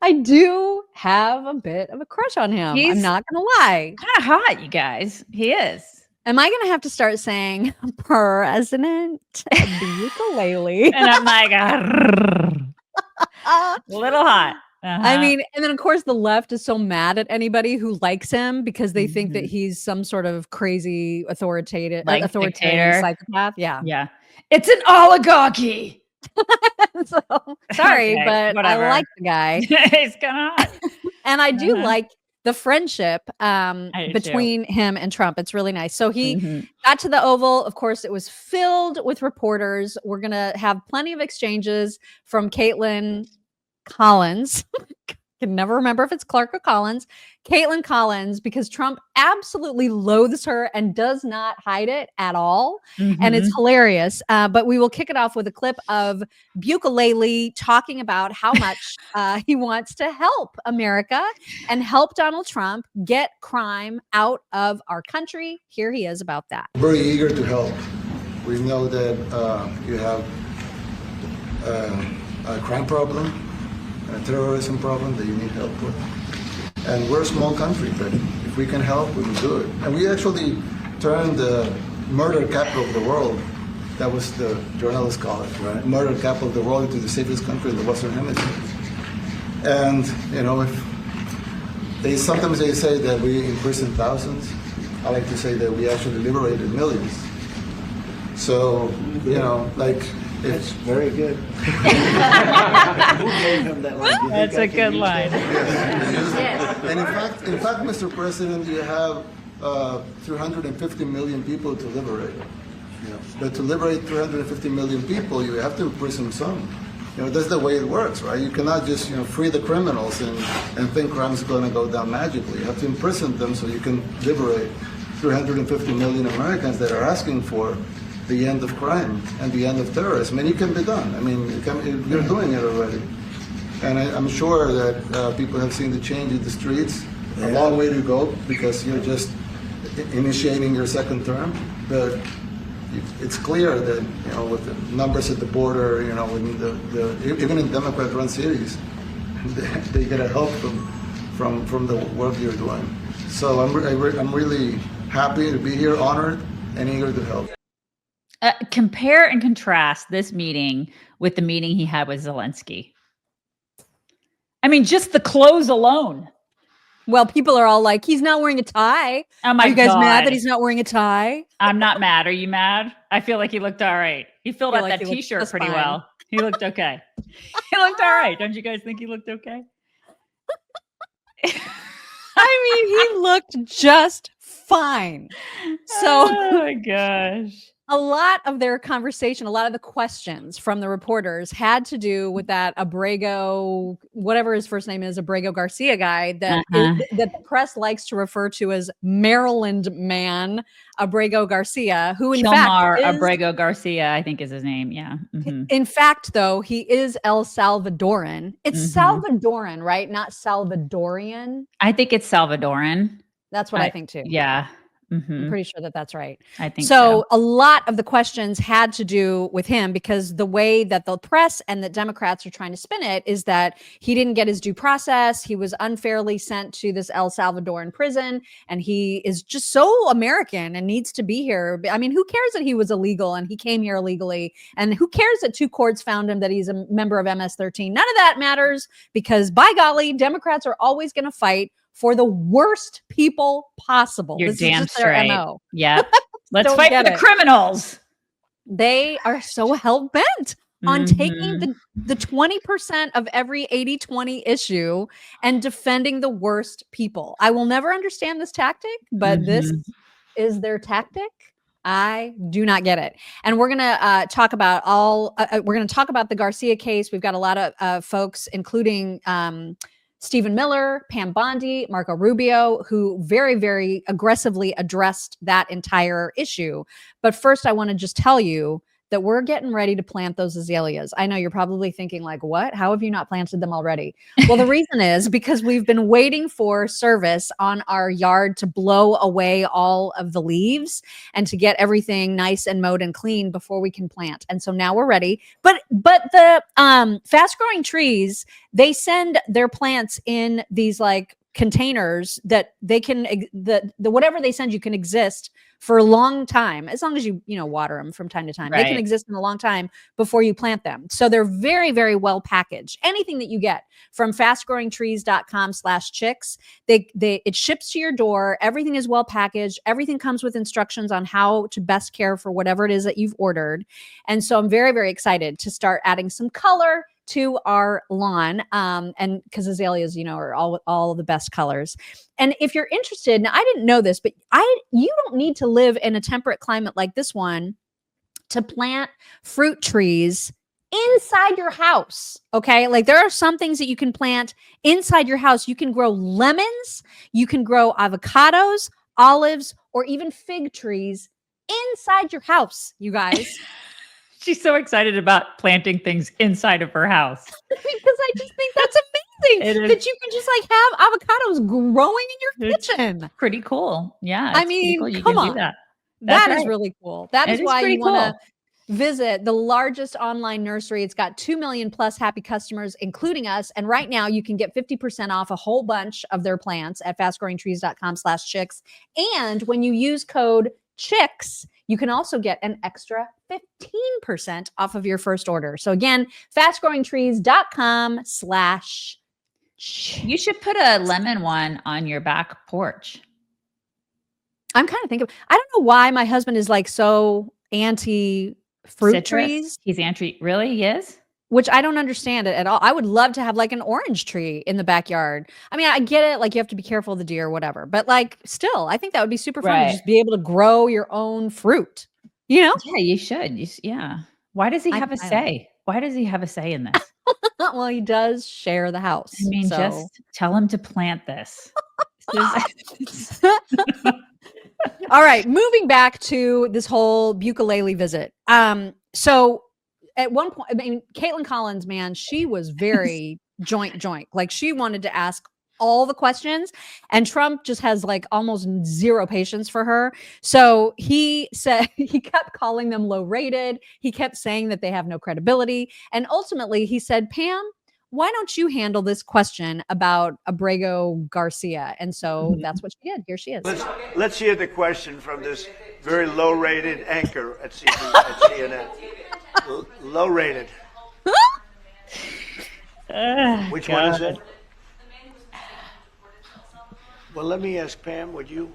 I do have a bit of a crush on him. I'm He's not gonna lie. kind of hot, you guys. He is. Am I gonna have to start saying President of the ukulele? And I'm like, a little hot. I mean, and then of course the left is so mad at anybody who likes him because they think that he's some sort of crazy authoritarian dictator. Psychopath. Yeah. Yeah. It's an oligarchy. So, sorry, Okay, but whatever. I like the guy. He's kind of hot. And I do like the friendship do between him and Trump. It's really nice. So he Mhm. got to the Oval. Of course, it was filled with reporters. We're going to have plenty of exchanges from Kaitlan Collins. Can never remember if it's Clark or Collins. Kaitlan Collins, because Trump absolutely loathes her and does not hide it at all. And it's hilarious. But we will kick it off with a clip of Bukele talking about how much he wants to help America and help Donald Trump get crime out of our country. Here he is about that. Very eager to help. We know that you have a crime problem, a terrorism problem that you need help with. And we're a small country, but if we can help, we will do it. And we actually turned the murder capital of the world, that was the journalists call it, right? Murder capital of the world, into the safest country in the Western Hemisphere. And, you know, sometimes they say that we imprison thousands. I like to say that we actually liberated millions. So, you know, like, It's very good. Who gave him that line? That's a good line. And in fact, Mr. President, you have 350 million people to liberate. Yeah. But to liberate 350 million people, you have to imprison some. You know, that's the way it works, right? You cannot just, you know, free the criminals and think crime is going to go down magically. You have to imprison them so you can liberate 350 million Americans that are asking for the end of crime and the end of terrorism. And it can be done. I mean, you're doing it already. And I'm sure that people have seen the change in the streets. A long way to go because you're just initiating your second term. But it's clear that, you know, with the numbers at the border, you know, even in Democrat-run cities, they get a help from the work you're doing. So I'm really happy to be here, honored, and eager to help. Compare and contrast this meeting with the meeting he had with Zelensky. I mean, just the clothes alone. Well, people are all like, he's not wearing a tie. Oh my God. Are you guys mad that he's not wearing a tie? I'm not mad. Are you mad? I feel like he looked all right. He filled out that t-shirt pretty well. He looked okay. He looked all right. Don't you guys think he looked okay? I mean, he looked just fine. So, oh my gosh. A lot of their conversation, a lot of the questions from the reporters had to do with that Abrego, whatever his first name is, Abrego Garcia guy that that the press likes to refer to as Maryland man, Abrego Garcia, who in fact is, Abrego Garcia, I think is his name. Yeah. In fact, though, he is El Salvadoran. It's Salvadoran, right? Not Salvadorian. I think it's Salvadoran. That's what I think too. Yeah. I'm pretty sure that that's right. I think so. A lot of the questions had to do with him because the way that the press and the Democrats are trying to spin it is that he didn't get his due process. He was unfairly sent to this El Salvadoran prison, and he is just so American and needs to be here. I mean, who cares that he was illegal and he came here illegally? And who cares that 2 courts found him that he's a member of MS-13? None of that matters because, by golly, Democrats are always going to fight for the worst people possible. You're this damn is just their straight. MO. Yeah. Let's fight for the criminals. They are so hell-bent on taking the 20% of every 80-20 issue and defending the worst people. I will never understand this tactic, but this is their tactic. I do not get it. And we're going to talk about we're going to talk about the Garcia case. We've got a lot of folks, including Stephen Miller, Pam Bondi, Marco Rubio, who very, very aggressively addressed that entire issue. But first, I want to just tell you that we're getting ready to plant those azaleas. I know you're probably thinking like, what? How have you not planted them already? Well, the reason is because we've been waiting for service on our yard to blow away all of the leaves and to get everything nice and mowed and clean before we can plant. And so now we're ready. But the fast growing trees, they send their plants in these like containers that they can the whatever they send you can exist for a long time, as long as you water them from time to time. They can exist in a long time before you plant them. So they're very, very well packaged. Anything that you get from fastgrowingtrees.com/chicks, it ships to your door. Everything is well packaged. Everything comes with instructions on how to best care for whatever it is that you've ordered. And so I'm very, very excited to start adding some color to our lawn, and because azaleas, are all the best colors. And if you're interested, now I didn't know this, but you don't need to live in a temperate climate like this one to plant fruit trees inside your house. Okay, like there are some things that you can plant inside your house. You can grow lemons, you can grow avocados, olives, or even fig trees inside your house, you guys. She's so excited about planting things inside of her house. Because I just think that's amazing that you can just like have avocados growing in your kitchen. Pretty cool. Yeah. I mean, cool. You come can on. Do that. That is really cool. That is why you want to cool. visit the largest online nursery. It's got 2 million plus happy customers, including us. And right now you can get 50% off a whole bunch of their plants at fastgrowingtrees.com/chicks. And when you use code CHICKS, you can also get an extra 15% off of your first order. So again, fastgrowingtrees.com/. You should put a lemon one on your back porch. I'm kind of thinking, I don't know why my husband is like so anti fruit trees. He's anti, really? He is? Which I don't understand it at all. I would love to have like an orange tree in the backyard. I mean, I get it. Like you have to be careful of the deer or whatever, but like still, I think that would be super fun to just be able to grow your own fruit, Yeah, you should. Yeah. Why does he have a say? Why does he have a say in this? Well, he does share the house. I mean, just tell him to plant this. All right. Moving back to this whole Bukele visit. So at one point, I mean, Kaitlan Collins, man, she was very joint. Like she wanted to ask all the questions, and Trump just has like almost zero patience for her. So he said he kept calling them low rated. He kept saying that they have no credibility. And ultimately he said, Pam, why don't you handle this question about Abrego Garcia? And so that's what she did. Here she is. Let's hear the question from this very low rated anchor at CNN. Low rated. Which one is it? Well, let me ask Pam, would you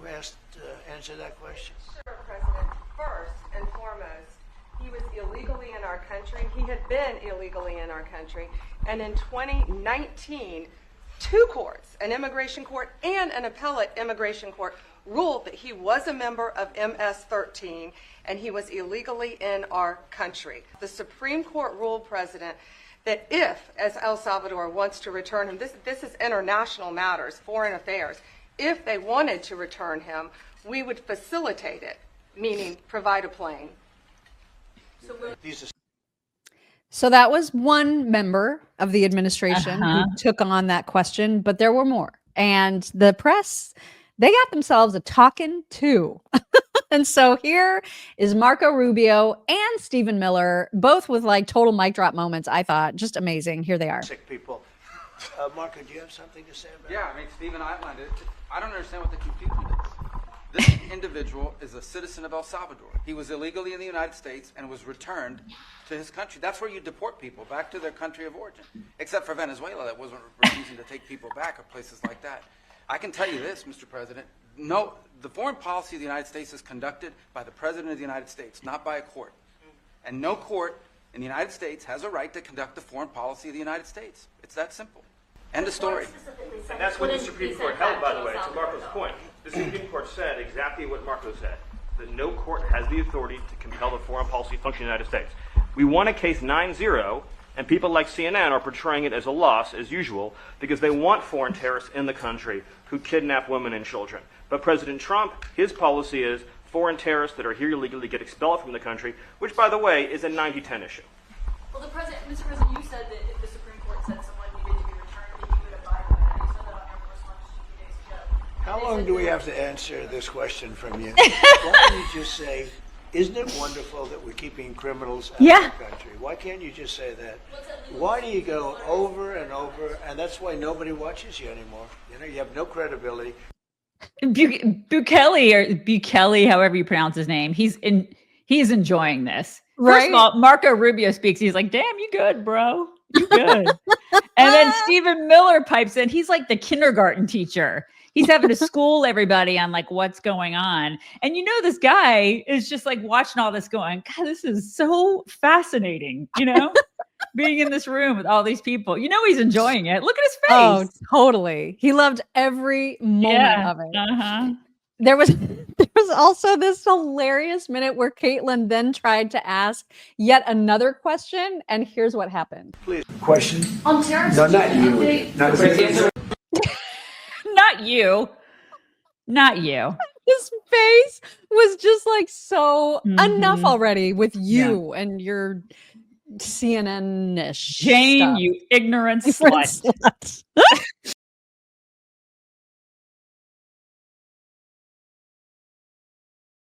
answer that question? Mr. President, first and foremost, he was illegally in our country. He had been illegally in our country. And in 2019, two courts, an immigration court and an appellate immigration court, ruled that he was a member of MS-13 and he was illegally in our country. The Supreme Court ruled, President, that if, as El Salvador wants to return him, this is international matters, foreign affairs, if they wanted to return him, we would facilitate it, meaning provide a plane. So that was one member of the administration who took on that question, but there were more. And the press, they got themselves a talking to. And so here is Marco Rubio and Stephen Miller, both with like total mic drop moments. I thought just amazing. Here they are. Sick people. Marco, do you have something to say about Yeah, I mean, Stephen outlined it. I don't understand what the confusion is. This individual is a citizen of El Salvador. He was illegally in the United States and was returned to his country. That's where you deport people, back to their country of origin. Except for Venezuela, that wasn't refusing to take people back, or places like that. I can tell you this, Mr. President. No, the foreign policy of the United States is conducted by the President of the United States, not by a court. And no court in the United States has a right to conduct the foreign policy of the United States. It's that simple. End of story. And that's what the Supreme Court held, by the way, to Marco's point. The Supreme Court said exactly what Marco said, that no court has the authority to compel the foreign policy function of the United States. We won a case 9-0, and people like CNN are portraying it as a loss, as usual, because they want foreign terrorists in the country who kidnap women and children. But President Trump, his policy is foreign terrorists that are here illegally get expelled from the country, which, by the way, is a 90-10 issue. Well, Mr. President, you said that if the Supreme Court said someone needed to be returned, that you would abide by that. You said that on Air Force One just a few days ago. How long do we have to answer this question from you? Why don't you just say, isn't it wonderful that we're keeping criminals out Yeah. of the country? Why can't you just say that? Why do you go over and over? And that's why nobody watches you anymore. You know, you have no credibility. Bukele, or Bukele, however you pronounce his name, he's enjoying this. First Right? of all, Marco Rubio speaks. He's like, "Damn, you good, bro? You good." And then Stephen Miller pipes in. He's like the kindergarten teacher. He's having to school everybody on like what's going on. And you know, this guy is just like watching all this going, God, this is so fascinating, you know, being in this room with all these people. You know, he's enjoying it. Look at his face. Oh, totally. He loved every moment of it. Uh-huh. There was also this hilarious minute where Kaitlan then tried to ask yet another question, and here's what happened. Question? On terrorist No, not you. Not you. Not you. Not you. His face was just like so enough Mhm. already with you and your CNN-ish Jane, stuff. you ignorant Different slut. slut.